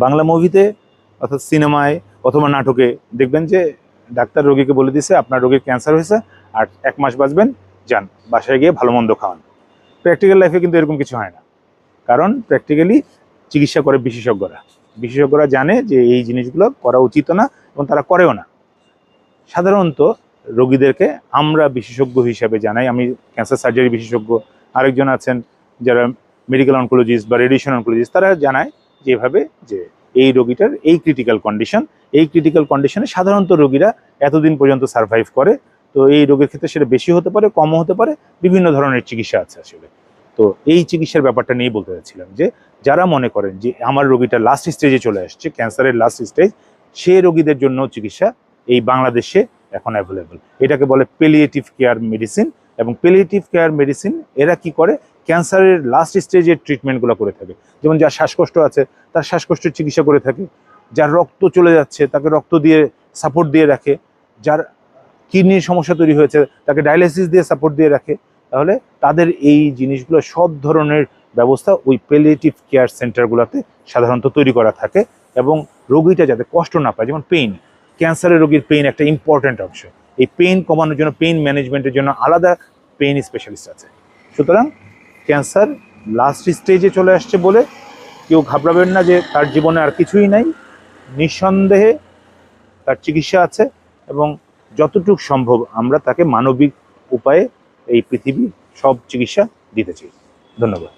বাংলা মুভিতে অর্থাৎ সিনেমায় অথবা নাটকে দেখবেন যে ডাক্তার রোগীকে বলে দিছে আপনার রোগীর ক্যান্সার হয়েছে আর 1 মাস বাঁচবেন, যান বাসায় গিয়ে ভালো মন্দ খাওয়ান। প্র্যাকটিক্যাল লাইফে কিন্তু এরকম কিছু হয় না, কারণ প্র্যাকটিক্যালি চিকিৎসা করে বিশেষজ্ঞরা জানে যে এই জিনিসগুলো করা উচিত না এবং তারা করেও না। সাধারণত রোগীদেরকে আমরা বিশেষজ্ঞ হিসাবে জানাই, আমি ক্যান্সার সার্জারি বিশেষজ্ঞ, আরেকজন আছেন যারা মেডিকেল অনকোলজিস্ট বা রেডিয়েশন অনকোলজিস্ট, তারা জানায় যে এভাবে যে এই রোগীটার এই ক্রিটিক্যাল কন্ডিশনে সাধারণত রোগীরা এতদিন পর্যন্ত সার্ভাইভ করে। তো এই রোগের ক্ষেত্রে সেটা বেশি হতে পারে, কমও হতে পারে, বিভিন্ন ধরনের চিকিৎসা আছে আসলে। তো এই চিকিৎসার ব্যাপারটা নিয়ে বলতে চাচ্ছিলাম যে যারা মনে করেন যে আমার রোগীটা লাস্ট স্টেজে চলে আসছে, ক্যান্সারের লাস্ট স্টেজ, সে রোগীদের জন্য চিকিৎসা এই বাংলাদেশে এখন অ্যাভেলেবল। এটাকে বলে প্যালিয়েটিভ কেয়ার মেডিসিন। এবং প্যালিয়েটিভ কেয়ার মেডিসিন এরা কি করে, ক্যান্সারের লাস্ট স্টেজের ট্রিটমেন্টগুলো করে থাকে। যেমন যার শ্বাসকষ্ট আছে তার শ্বাসকষ্টের চিকিৎসা করে থাকে, যার রক্ত চলে যাচ্ছে তাকে রক্ত দিয়ে সাপোর্ট দিয়ে রাখে, যার কিডনির সমস্যা তৈরি হয়েছে তাকে ডায়ালিসিস দিয়ে সাপোর্ট দিয়ে রাখে। তাহলে তাদের এই জিনিসগুলো সব ধরনের ব্যবস্থা ওই প্যালিয়েটিভ কেয়ার সেন্টারগুলোতে সাধারণত তৈরি করা থাকে, এবং রোগীটা যাতে কষ্ট না পায়। যেমন পেইন, ক্যান্সারের রোগীর পেইন একটা ইম্পর্ট্যান্ট অংশ। এই পেইন কমানোর জন্য, পেইন ম্যানেজমেন্টের জন্য আলাদা পেইন স্পেশালিস্ট আছে। সুতরাং ক্যান্সার লাস্ট স্টেজে চলে আসছে বলে কেউ ঘাবড়াবেন না যে তার জীবনে আর কিছুই নাই। নিঃসন্দেহে তার চিকিৎসা আছে, এবং যতটুকু সম্ভব আমরা তাকে মানবিক উপায়ে এই পৃথিবী সব চিকিৎসা দিতে চাই। ধন্যবাদ।